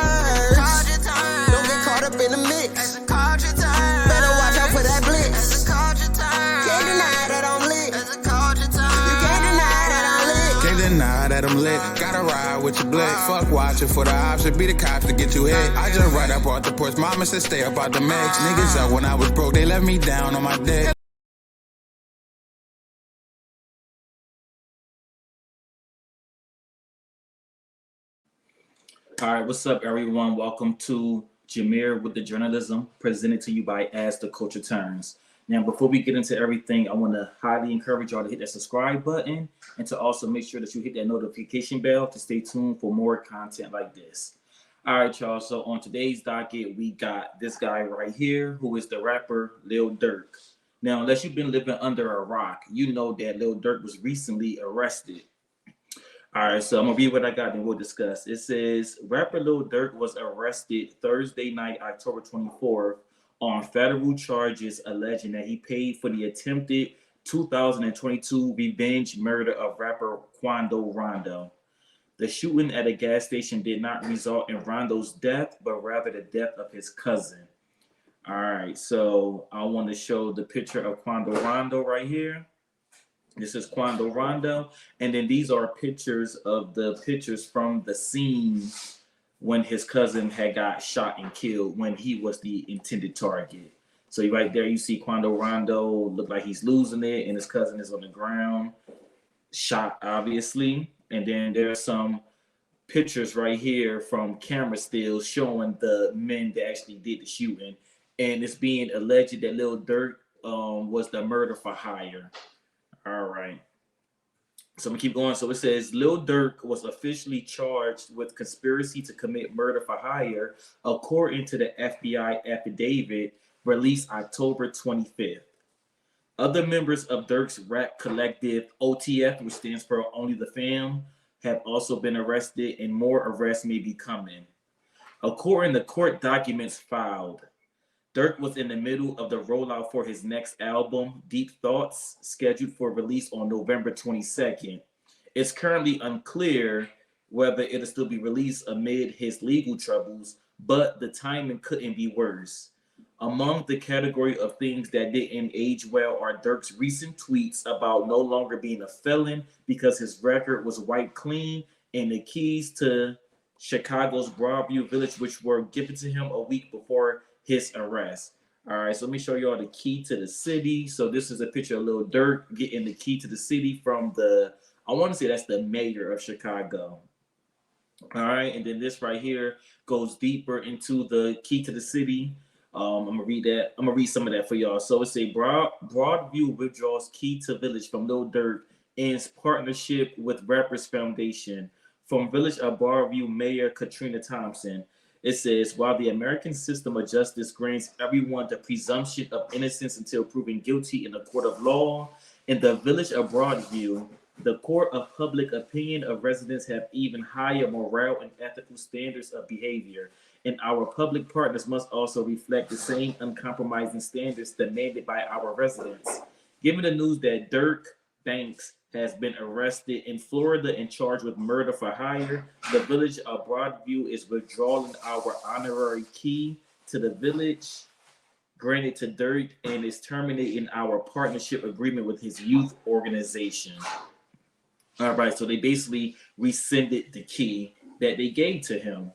words. Don't get caught up in the mix. Better watch out for that blitz. Can't deny that I'm lit. You can't deny that I'm lit. Can't deny that I'm lit. Gotta ride with your blick. Fuck watching for the option. Be the cops to get you hit. I just right up off the porch. Mama said stay up out the mix. Niggas up when I was broke. They left me down on my dick. All right, what's up, everyone? Welcome to Jameer with the Journalism, presented to you by As the Culture Turns. Now, before we get into everything, I want to highly encourage y'all to hit that subscribe button and to also make sure that you hit that notification bell to stay tuned for more content like this. All right, y'all. So on today's docket, we got this guy right here, who is the rapper Lil Durk. Now, unless you've been living under a rock, you know that Lil Durk was recently arrested. All right, so I'm gonna read what I got and we'll discuss. It says rapper Lil Durk was arrested Thursday night, October 24th, on federal charges alleging that he paid for the attempted 2022 revenge murder of rapper Quando Rondo. The shooting at a gas station did not result in Rondo's death, but rather the death of his cousin. All right, so I want to show the picture of Quando Rondo right here. This is Quando Rondo, and then these are pictures of the pictures from the scene when his cousin had got shot and killed when he was the intended target. So right there, you see Quando Rondo look like he's losing it, and his cousin is on the ground, shot obviously. And then there's some pictures right here from camera stills showing the men that actually did the shooting, and it's being alleged that Lil Durk was the murder for hire. All right. So I'm gonna keep going. So it says Lil Durk was officially charged with conspiracy to commit murder for hire, according to the FBI affidavit released October 25th. Other members of Durk's rap collective OTF, which stands for Only the Fam, have also been arrested, and more arrests may be coming. According to court documents filed, Durk was in the middle of the rollout for his next album, Deep Thoughts, scheduled for release on November 22nd. It's currently unclear whether it'll still be released amid his legal troubles, but the timing couldn't be worse. Among the category of things that didn't age well are Durk's recent tweets about no longer being a felon because his record was wiped clean, and the keys to Chicago's Broadview Village, which were given to him a week before his arrest. All right, so let me show you all the key to the city. So this is a picture of Lil Durk getting the key to the city from I want to say that's the mayor of Chicago. All right, and then this right here goes deeper into the key to the city. I'm gonna read that. I'm gonna read some of that for y'all. So it's a Broadview withdraws key to village from Lil Durk in partnership with Rappers Foundation from Village of Broadview Mayor Katrina Thompson. It says, while the American system of justice grants everyone the presumption of innocence until proven guilty in a court of law, in the Village of Broadview, the court of public opinion of residents have even higher moral and ethical standards of behavior, and our public partners must also reflect the same uncompromising standards demanded by our residents. Given the news that Durk Banks has been arrested in Florida and charged with murder for hire, the Village of Broadview is withdrawing our honorary key to the village granted to Durk and is terminating our partnership agreement with his youth organization. All right, so they basically rescinded the key that they gave to him.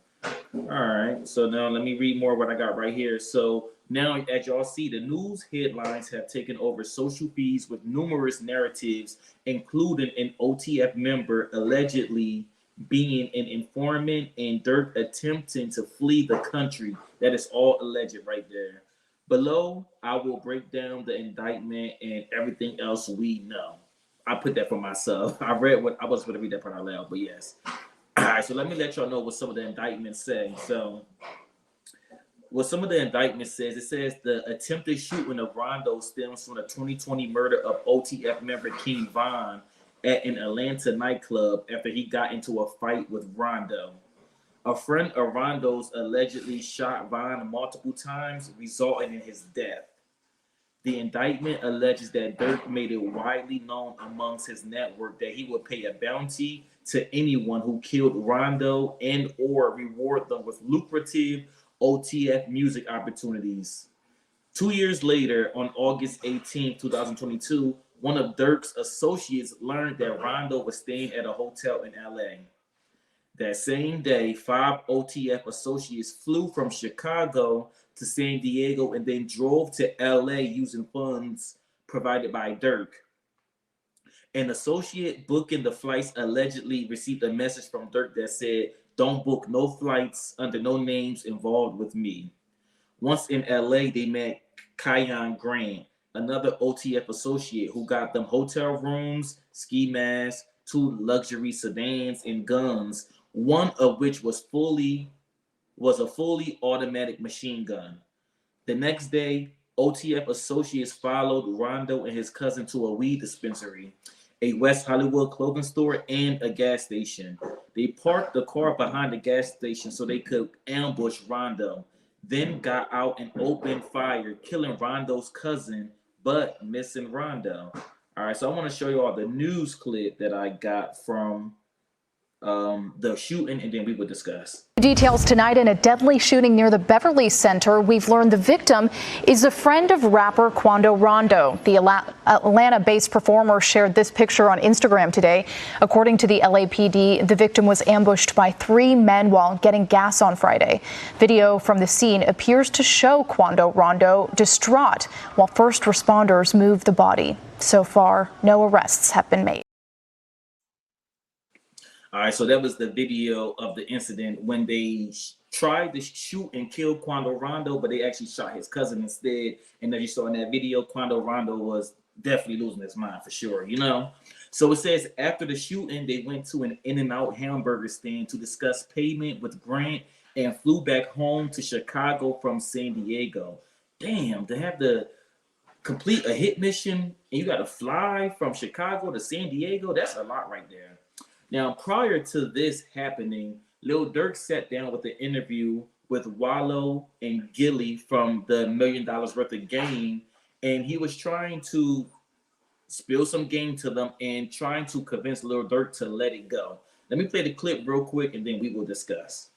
All right, so now let me read more what I got right here. So now, as y'all see, the news headlines have taken over social feeds with numerous narratives, including an OTF member allegedly being an informant and Durk attempting to flee the country. That is all alleged right there. Below, I will break down the indictment and everything else we know. I put that for myself. I read what I was going to read that part out loud, but yes. All right, so let me let y'all know what some of the indictments say. So what some of the indictment says, it says the attempted shooting of Rondo stems from the 2020 murder of OTF member King Von at an Atlanta nightclub after he got into a fight with Rondo. A friend of Rondo's allegedly shot Von multiple times, resulting in his death. The indictment alleges that Durk made it widely known amongst his network that he would pay a bounty to anyone who killed Rondo and or reward them with lucrative OTF music opportunities. 2 years later, on August 18, 2022, one of Durk's associates learned that Rondo was staying at a hotel in LA. That same day, 5 OTF associates flew from Chicago to San Diego and then drove to LA using funds provided by Durk. An associate booking the flights allegedly received a message from Durk that said, "Don't book no flights under no names involved with me." Once in LA, they met Kyan Grant, another OTF associate who got them hotel rooms, ski masks, 2 luxury sedans, and guns, one of which was a fully automatic machine gun. The next day, OTF associates followed Rondo and his cousin to a weed dispensary, a West Hollywood clothing store, and a gas station. They parked the car behind the gas station so they could ambush Rondo, then got out and opened fire, killing Rondo's cousin, but missing Rondo. All right, so I want to show you all the news clip that I got from the shooting, and then we will discuss. Details tonight in a deadly shooting near the Beverly Center. We've learned the victim is a friend of rapper Quando Rondo. The Atlanta-based performer shared this picture on Instagram today. According to the LAPD, the victim was ambushed by 3 men while getting gas on Friday. Video from the scene appears to show Quando Rondo distraught while first responders moved the body. So far, no arrests have been made. All right, so that was the video of the incident when they tried to shoot and kill Quando Rondo, but they actually shot his cousin instead. And as you saw in that video, Quando Rondo was definitely losing his mind for sure, you know? So it says after the shooting, they went to an In-N-Out hamburger stand to discuss payment with Grant and flew back home to Chicago from San Diego. Damn, to have to complete a hit mission and you got to fly from Chicago to San Diego, that's a lot right there. Now, prior to this happening, Lil Durk sat down with an interview with Wallo and Gilly from the $1 Million Worth of Game, and he was trying to spill some game to them and trying to convince Lil Durk to let it go. Let me play the clip real quick, and then we will discuss.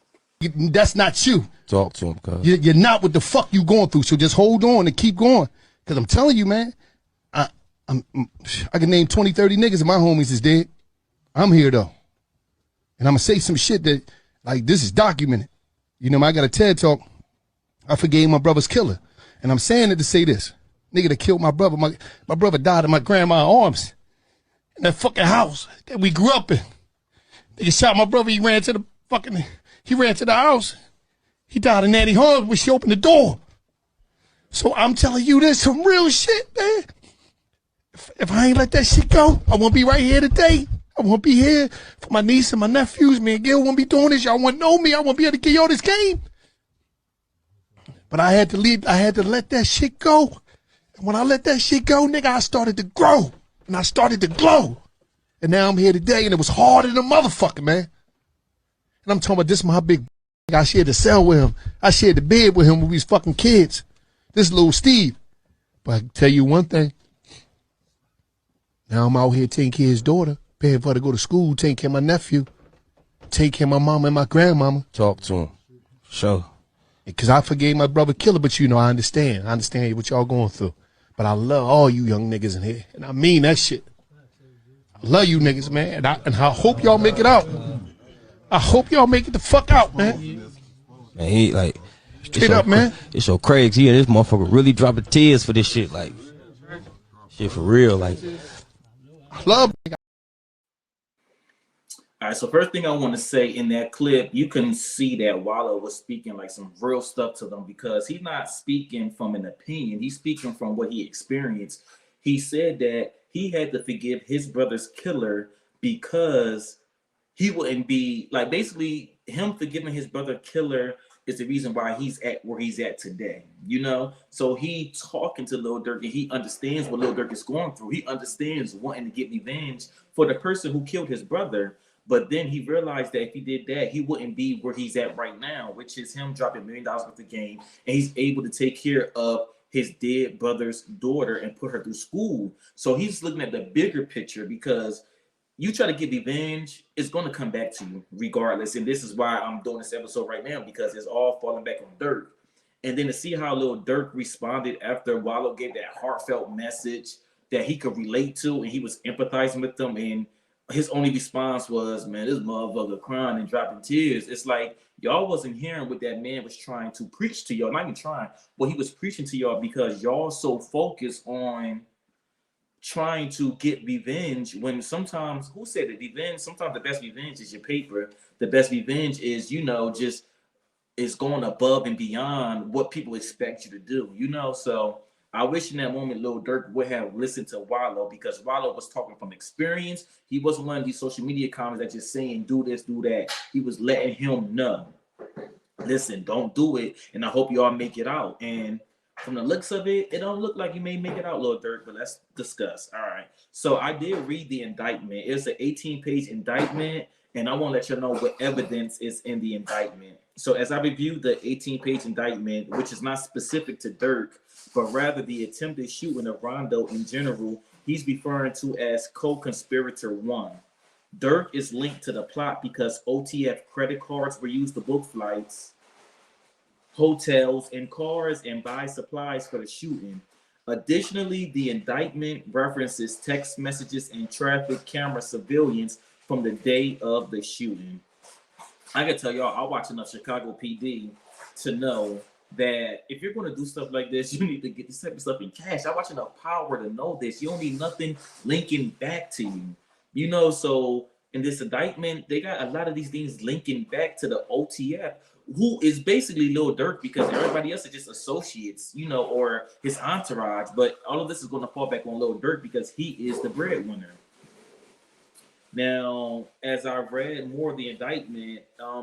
That's not you. Talk to him, cuz. You're not what the fuck you going through, so just hold on and keep going. Because I'm telling you, man, I can name 20, 30 niggas and my homies is dead. I'm here, though. And I'm going to say some shit that, like, this is documented. You know, I got a TED Talk. I forgave my brother's killer. And I'm saying it to say this. Nigga that killed my brother. My brother died in my grandma's arms. In that fucking house that we grew up in. Nigga shot my brother. He ran to the house. He died in Nanny arms when she opened the door. So I'm telling you, this some real shit, man. If I ain't let that shit go, I won't be right here today. I won't be here for my niece and my nephews. Me and Gil won't be doing this. Y'all won't know me. I won't be able to get y'all this game. But I had to leave. I had to let that shit go. And when I let that shit go, nigga, I started to grow. And I started to glow. And now I'm here today, and it was harder than a motherfucker, man. And I'm talking about this my big I shared the cell with him. I shared the bed with him when we was fucking kids. This little Steve. But I can tell you one thing. Now I'm out here taking care of his daughter. Paying for her to go to school, taking care of my nephew, taking care of my mama and my grandmama. Talk to him. Sure. Because I forgave my brother killer, but you know, I understand. I understand what y'all going through. But I love all you young niggas in here. And I mean that shit. I love you niggas, man. And I hope y'all make it out. I hope y'all make it the fuck out, man. Man, he like... Straight up, man. It's your Craig. He and this motherfucker really dropping tears for this shit. Like, shit for real. Like, I love All right, so first thing I want to say in that clip, you can see that Wallo was speaking like some real stuff to them because he's not speaking from an opinion. He's speaking from what he experienced. He said that he had to forgive his brother's killer because he wouldn't be, like, basically him forgiving his brother killer is the reason why he's at where he's at today, you know? So he talking to Lil Durk and he understands what Lil Durk is going through. He understands wanting to get revenge for the person who killed his brother. But then he realized that if he did that, he wouldn't be where he's at right now, which is him dropping $1 million worth of game. And he's able to take care of his dead brother's daughter and put her through school. So he's looking at the bigger picture because you try to get revenge, it's going to come back to you regardless. And this is why I'm doing this episode right now, because it's all falling back on Durk. And then to see how Lil Durk responded after Wallo gave that heartfelt message that he could relate to, and he was empathizing with them, and his only response was, man, this motherfucker crying and dropping tears. It's like y'all wasn't hearing what that man was trying to preach to y'all. Not even trying, but he was preaching to y'all because y'all so focused on trying to get revenge when sometimes, who said it? Revenge, sometimes the best revenge is your paper. The best revenge is, just is going above and beyond what people expect you to do, So I wish in that moment Lil Durk would have listened to Wallo, because Wallo was talking from experience. He wasn't one of these social media comments that just saying, do this, do that. He was letting him know, listen, don't do it, and I hope y'all make it out. And from the looks of it, it don't look like you may make it out, Lil Durk, but let's discuss. All right. So I did read the indictment. It's an 18-page indictment, and I want to let you know what evidence is in the indictment. So as I reviewed the 18-page indictment, which is not specific to Durk, but rather the attempted shooting of Rondo in general, he's referring to as co-conspirator 1. Durk is linked to the plot because OTF credit cards were used to book flights, hotels, and cars, and buy supplies for the shooting. Additionally, the indictment references text messages and traffic camera surveillance from the day of the shooting. I can tell y'all, I watch enough Chicago PD to know that if you're going to do stuff like this, you need to get this type of stuff in cash. I watch enough Power to know this. You don't need nothing linking back to you. So in this indictment, they got a lot of these things linking back to the OTF, who is basically Lil Durk, because everybody else is just associates, or his entourage. But all of this is going to fall back on Lil Durk because he is the breadwinner. Now, as I read more of the indictment,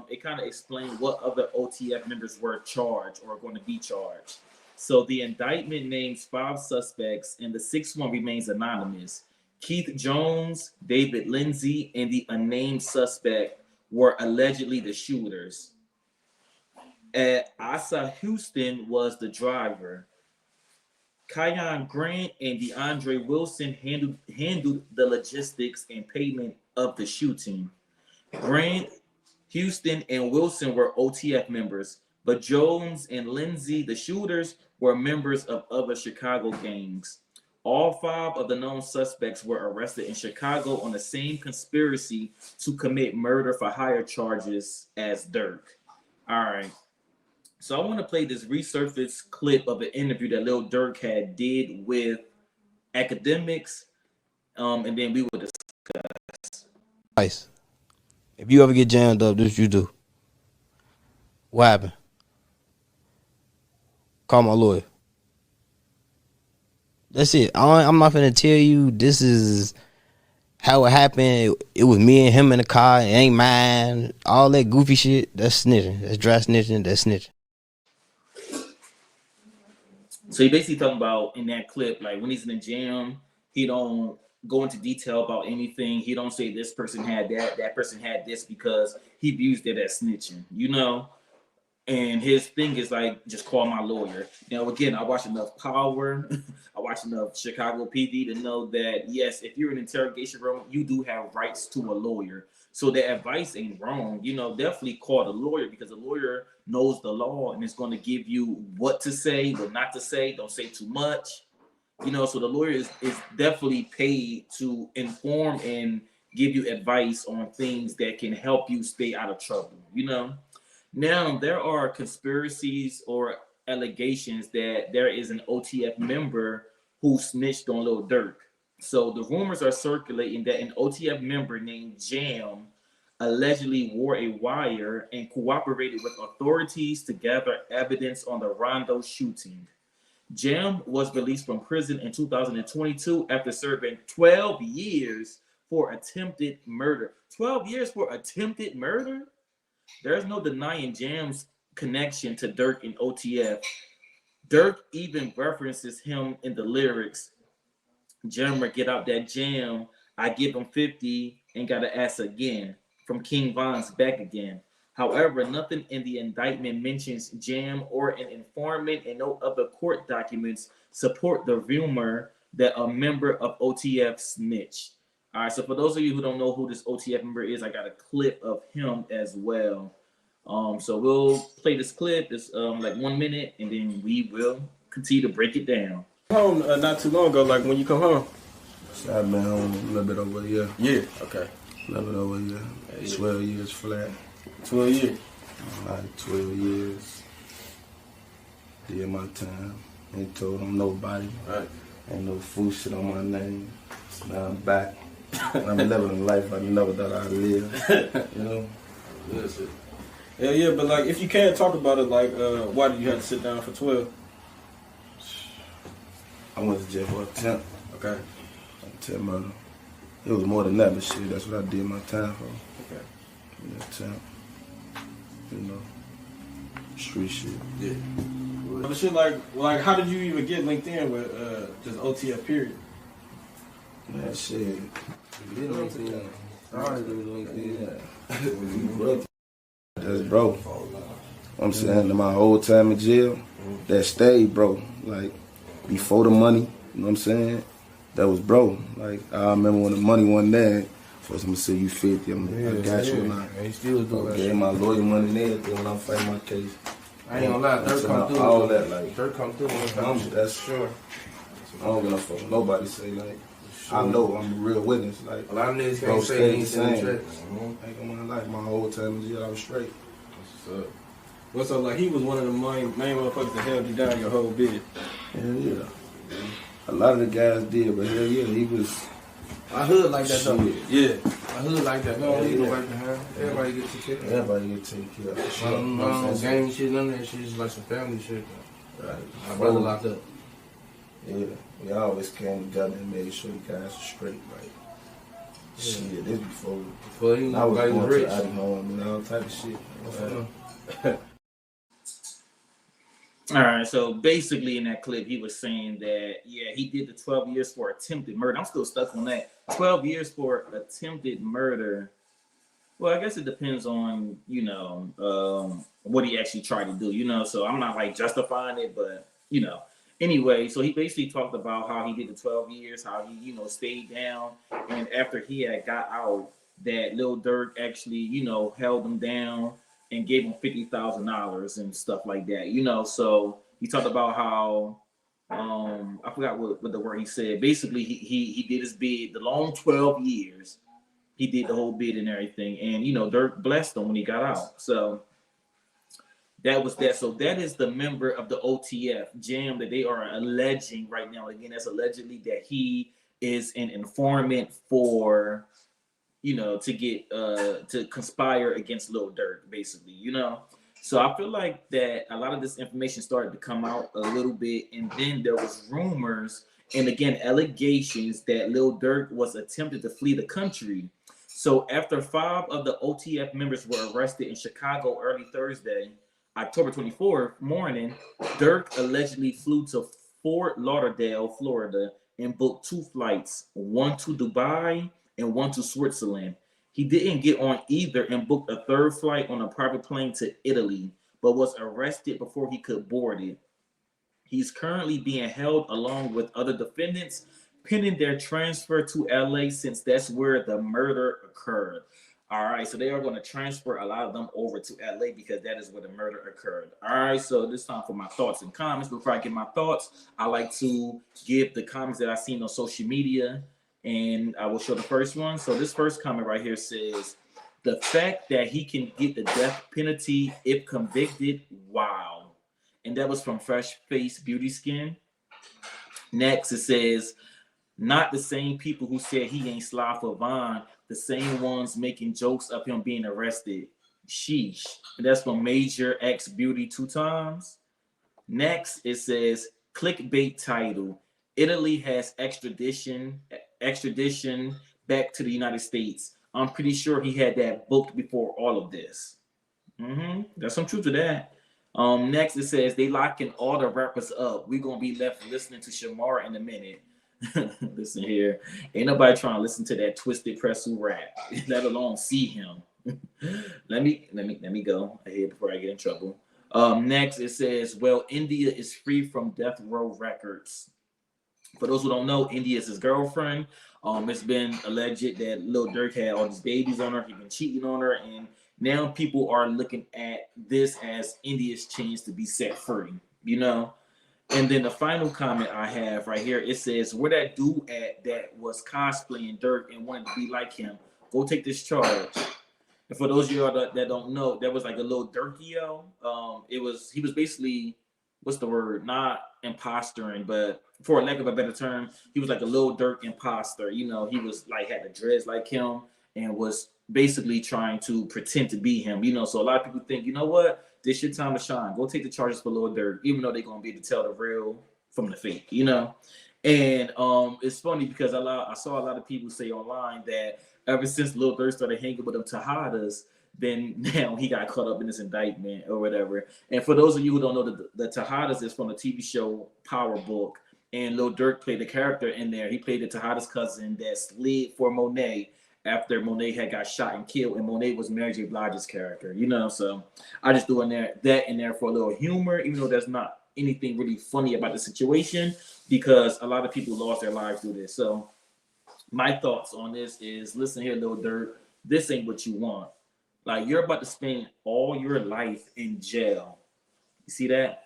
it kind of explained what other OTF members were charged or going to be charged. So the indictment names 5 suspects, and the 6th one remains anonymous. Keith Jones, David Lindsay, and the unnamed suspect were allegedly the shooters. Asa Houston was the driver. Kyon Grant and DeAndre Wilson handled the logistics and payment of the shooting. Grant, Houston, and Wilson were OTF members, but Jones and Lindsay, the shooters, were members of other Chicago gangs. All 5 of the known suspects were arrested in Chicago on the same conspiracy to commit murder for hire charges as Durk. All right. So I want to play this resurfaced clip of an interview that Lil Durk had did with academics, and then we will discuss. Nice. If you ever get jammed up, this what you do. What happened? Call my lawyer. That's it. I'm not finna tell you this is how it happened. It was me and him in the car. It ain't mine. All that goofy shit. That's snitching. That's dry snitching. That's snitching. So he basically talking about in that clip, like when he's in the jam, he don't go into detail about anything. He don't say this person had that person had this, because he views that as snitching, And his thing is like, just call my lawyer. Now, again, I watch enough Power, I watch enough Chicago PD to know that, yes, if you're in an interrogation room, you do have rights to a lawyer. So the advice ain't wrong. Definitely call the lawyer, because the lawyer knows the law and is going to give you what to say, what not to say. Don't say too much. So the lawyer is definitely paid to inform and give you advice on things that can help you stay out of trouble, Now, there are conspiracies or allegations that there is an OTF member who snitched on Lil Durk. So the rumors are circulating that an OTF member named Jam allegedly wore a wire and cooperated with authorities to gather evidence on the Rondo shooting. Jam was released from prison in 2022 after serving 12 years for attempted murder. 12 years for attempted murder? There's no denying Jam's connection to Durk and OTF. Durk even references him in the lyrics. Jammer, get out that jam. I give him 50 and gotta ask again. From King Von's Back Again. However, nothing in the indictment mentions Jam or an informant, and no other court documents support the rumor that a member of OTF snitched. All right, so for those of you who don't know who this OTF member is, I got a clip of him as well. So we'll play this clip. It's like 1 minute, and then we will continue to break it down. Home not too long ago, like when you come home. So I've been home a little bit over a year. Yeah. Okay. A little bit over a year. 12 years flat. 12 years. Like 12 years. Did my time. Ain't told on nobody. Right. Ain't no food shit on my name. Now I'm back. And I'm living a life I never thought I'd live. You know? That's it. Yeah, but like if you can't talk about it, like why did you have to sit down for 12? I went to jail for attempt. Okay. Attempt murder. It was more than that, but shit, that's what I did my time for. Okay. Attempt. You know. Street shit. Yeah. But shit, like how did you even get linked in with just OTF period? Man, shit. That's bro. I'm saying my whole time in jail, that stayed, bro. Like, before the money, you know what I'm saying? That was bro. Like, I remember when the money wasn't there, first I'm gonna say you 50, I got you, and I still doing that. Gave my lawyer money and everything when I'm fighting my case. I ain't gonna lie, Durk come through. All that, like, Durk come through. that's sure. I don't give a fuck. Nobody say, like, I know I'm a real witness. Like, A lot of niggas bro, can't say stayed he the same. tracks. Like, in my life, my whole time in jail, I was straight. What's up? Like he was one of the main motherfuckers that held you down your whole bid. Hell yeah. A lot of the guys did, but hell yeah, he was. I hood like that though. Yeah. I hood like that. No, Yeah. nobody can have. Everybody get taken care of. Everybody get taken care of. For sure. No, You know what I'm saying? gang shit, none of that shit. It's like some family shit. Right. My brother locked up. Yeah. We always came together and made sure the guys were straight. Like, shit, this before. Before he I was nobody going was to rich. out home and all type of shit. All right, so basically in that clip, he was saying that, yeah, he did the 12 years for attempted murder. I'm still stuck on that. 12 years for attempted murder. Well, I guess it depends on, you know, what he actually tried to do, you know, so I'm not like justifying it, but, you know. Anyway, so he basically talked about how he did the 12 years, how he, you know, stayed down. And after he had got out, that Lil Durk actually, you know, held him down and gave him $50,000 and stuff like that, you know. So he talked about how I forgot what the word he said. Basically, he did his bid, the long 12 years. He did the whole bid and everything, and you know, Durk blessed him when he got out. So that was that. So that is the member of the OTF jam that they are alleging right now. Again, that's allegedly that he is an informant for, you know, to get to conspire against Lil Durk, basically, you know. So I feel like that a lot of this information started to come out a little bit, and then there was rumors and again allegations that Lil Durk was attempted to flee the country. So after 5 of the OTF members were arrested in Chicago early Thursday, October 24th morning, Durk allegedly flew to Fort Lauderdale, Florida, and booked 2 flights, one to Dubai and one to Switzerland. He didn't get on either and booked a 3rd flight on a private plane to Italy, but was arrested before he could board it. He's currently being held along with other defendants, pending their transfer to LA since that's where the murder occurred. All right, so they are going to transfer a lot of them over to LA because that is where the murder occurred. All right, so this time for my thoughts and comments. Before I get my thoughts, I like to give the comments that I've seen on social media, and I will show the first one. So this first comment right here says, the fact that he can get the death penalty if convicted, wow. And that was from Fresh Face Beauty Skin. Next, it says, not the same people who said he ain't slide for Vaughn, the same ones making jokes of him being arrested. Sheesh. And that's from Major X Beauty 2 times. Next, it says, clickbait title, Italy has extradition back to the United States. I'm pretty sure he had that booked before all of this. There's some truth to that. Next, it says, they locking all the rappers up. We're going to be left listening to Shamar in a minute. Listen here, ain't nobody trying to listen to that twisted Pressu rap, let alone see him. let me go ahead before I get in trouble. Next it says, well, India is free from death row records. For those who don't know, India is his girlfriend. It's been alleged that Lil Durk had all these babies on her. He's been cheating on her, and now people are looking at this as India's chance to be set free. You know. And then the final comment I have right here, it says, "Where that dude at that was cosplaying Durk and wanted to be like him? Go take this charge." And for those of y'all that don't know, that was like a little Durkio. He was basically, what's the word? Not impostering, but for a lack of a better term, he was like a Lil Durk imposter. You know, he was like had the dreads like him and was basically trying to pretend to be him. You know, so a lot of people think, you know what, this your time to shine. Go take the charges for Lil Durk, even though they're gonna be able to tell the real from the fake. You know, and it's funny because I saw a lot of people say online that ever since Lil Durk started hanging with them Tejadas, then now he got caught up in this indictment or whatever. And for those of you who don't know, the Tejadas is from the TV show Power Book, and Lil Durk played the character in there. He played the Tejada's cousin that slid for Monet after Monet had got shot and killed, and Monet was Mary J. Blige's character, you know. So I just threw that in there for a little humor, even though there's not anything really funny about the situation, because a lot of people lost their lives through this. So my thoughts on this is, listen here, Lil Durk, this ain't what you want. Like, you're about to spend all your life in jail. You see that?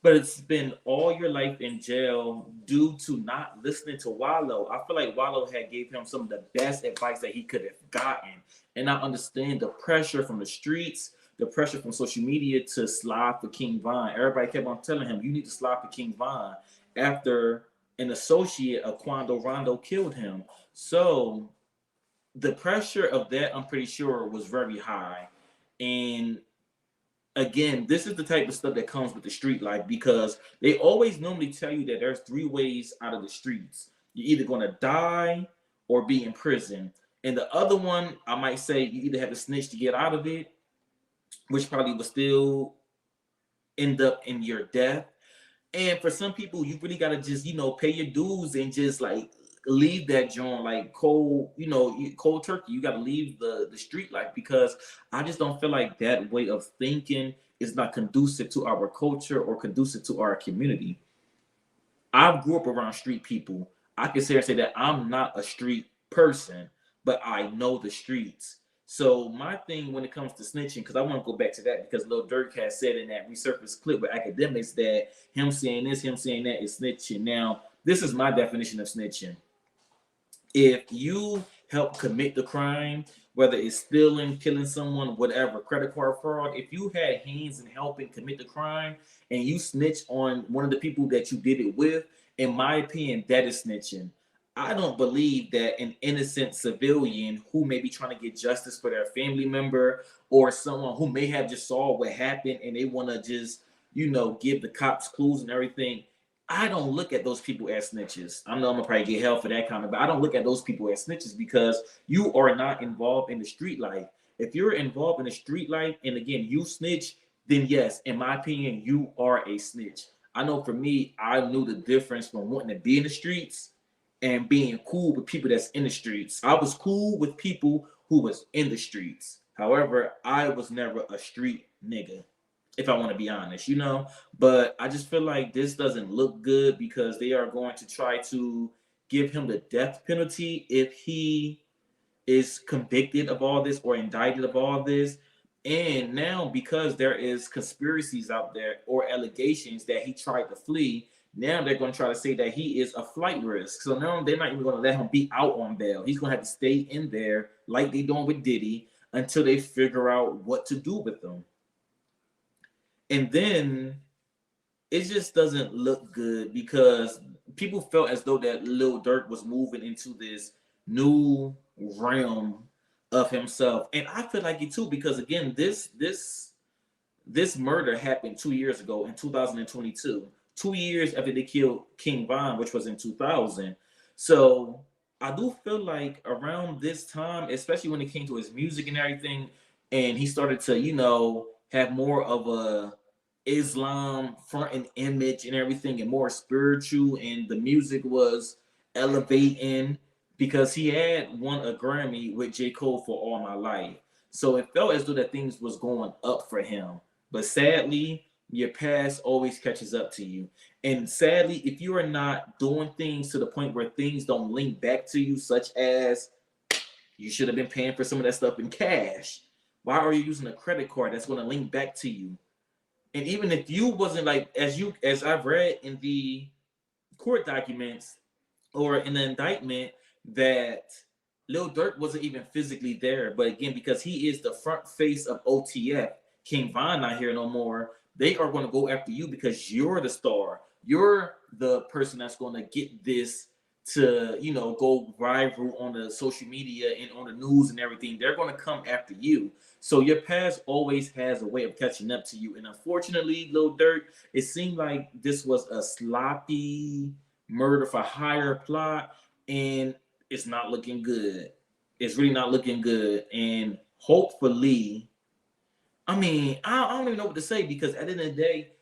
But it's spend all your life in jail due to not listening to Wallo. I feel like Wallo had gave him some of the best advice that he could have gotten. And I understand the pressure from the streets, the pressure from social media to slide for King Von. Everybody kept on telling him, you need to slide for King Von after an associate of Quando Rondo killed him. So the pressure of that, I'm pretty sure, was very high. And again, this is the type of stuff that comes with the street life, because they always normally tell you that there's 3 ways out of the streets. You're either going to die or be in prison. And the other one, I might say, you either have to snitch to get out of it, which probably will still end up in your death. And for some people, you really got to just, you know, pay your dues and just like leave that joint like cold, you know, cold turkey. You got to leave the street life, because I just don't feel like that way of thinking is not conducive to our culture or conducive to our community. I grew up around street people. I can say that I'm not a street person, but I know the streets. So my thing when it comes to snitching, because I want to go back to that, because Lil Durk has said in that resurfaced clip with academics that him saying this, him saying that is snitching. Now, this is my definition of snitching. If you help commit the crime, whether it's stealing, killing someone, whatever, credit card fraud, if you had hands in helping commit the crime and you snitch on one of the people that you did it with, in my opinion, that is snitching. I don't believe that an innocent civilian who may be trying to get justice for their family member, or someone who may have just saw what happened and they want to just, you know, give the cops clues and everything, I don't look at those people as snitches. I know I'm gonna probably get hell for that comment, but I don't look at those people as snitches, because you are not involved in the street life. If you're involved in the street life and again you snitch, then yes, in my opinion, you are a snitch. I know for me, I knew the difference from wanting to be in the streets and being cool with people that's in the streets. I was cool with people who was in the streets. However, I was never a street nigga, if I want to be honest, you know. But I just feel like this doesn't look good, because they are going to try to give him the death penalty if he is convicted of all this or indicted of all this. And now, because there is conspiracies out there or allegations that he tried to flee, now they're going to try to say that he is a flight risk. So now they're not even going to let him be out on bail. He's going to have to stay in there like they doing with Diddy until they figure out what to do with him. And then it just doesn't look good, because people felt as though that Lil Durk was moving into this new realm of himself. And I feel like it too, because again, this murder happened 2 years ago in 2022. 2 years after they killed King Von, which was in 2000. So I do feel like around this time, especially when it came to his music and everything, and he started to, you know, have more of a Islam front and image and everything, and more spiritual, and the music was elevating, because he had won a Grammy with J. Cole for All My Life. So it felt as though that things was going up for him. But sadly, your past always catches up to you. And sadly, if you are not doing things to the point where things don't link back to you, such as you should have been paying for some of that stuff in cash, why are you using a credit card that's going to link back to you? And even if you wasn't like, as I've read in the court documents or in the indictment, that Lil Durk wasn't even physically there. But again, because he is the front face of OTF, King Von not here no more, they are going to go after you because you're the star. You're the person that's going to get this to, go viral on the social media and on the news and everything. They're going to come after you. So your past always has a way of catching up to you. And unfortunately, Lil Durk, it seemed like this was a sloppy murder for hire plot, and it's not looking good. It's really not looking good. And hopefully, I don't even know what to say, because at the end of the day,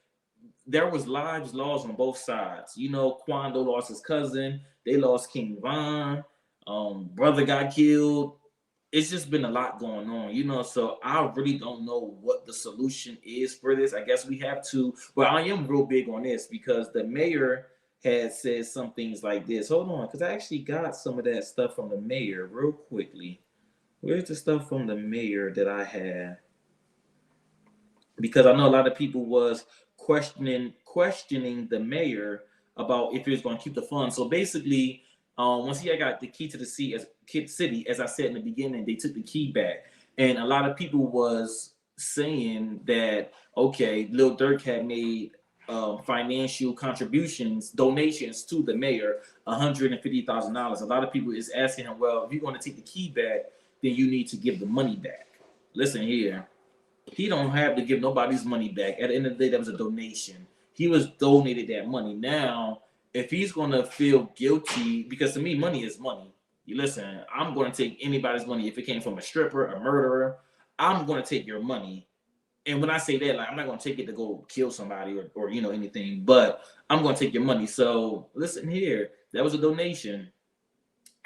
there was lives lost on both sides. Quando lost his cousin. They lost King Von. Brother got killed. It's just been a lot going on, so I really don't know what the solution is for this. I guess we have to, but I am real big on this because the mayor had said some things like this. Hold on, because I actually got some of that stuff from the mayor real quickly. Where's the stuff from the mayor that I had? Because I know a lot of people was questioning the mayor about if he was going to keep the funds. So basically, once he got the key to the city, as I said in the beginning, they took the key back. And a lot of people was saying that, okay, Lil Durk had made financial donations to the mayor, $150,000. A lot of people is asking him, well, if you're going to take the key back, then you need to give the money back. Listen here. He don't have to give nobody's money back. At the end of the day, that was a donation. He was donated that money. Now, if he's going to feel guilty, because to me, money is money. You listen, I'm going to take anybody's money. If it came from a stripper, a murderer, I'm going to take your money. And when I say that, like, I'm not going to take it to go kill somebody or anything, but I'm going to take your money. So listen here, that was a donation.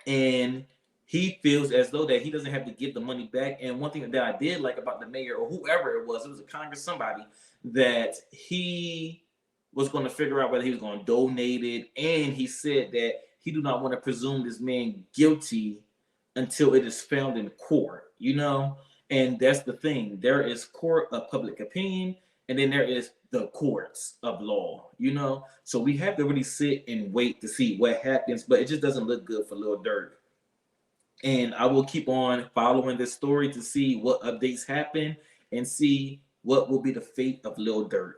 And he feels as though that he doesn't have to give the money back. And one thing that I did like about the mayor or whoever it was a Congress somebody, that he was going to figure out whether he was going to donate it. And he said that he do not want to presume this man guilty until it is found in court, And that's the thing. There is court of public opinion, and then there is the courts of law, So we have to really sit and wait to see what happens, but it just doesn't look good for Lil Durk. And I will keep on following this story to see what updates happen and see what will be the fate of Lil Durk.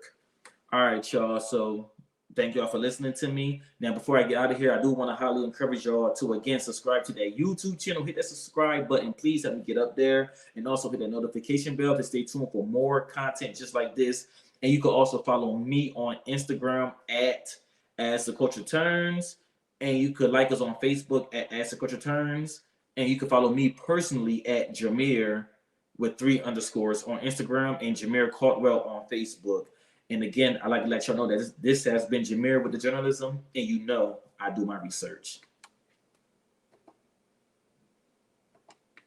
All right, y'all. So thank y'all for listening to me. Now, before I get out of here, I do want to highly encourage y'all to, again, subscribe to that YouTube channel. Hit that subscribe button. Please help me get up there. And also hit that notification bell to stay tuned for more content just like this. And you can also follow me on Instagram at As the Culture Turns. And you could like us on Facebook at As the Culture Turns. And you can follow me personally at Jameer with 3 underscores on Instagram and Jameer Caldwell on Facebook. And again, I'd like to let y'all know that this has been Jameer with the journalism, and I do my research.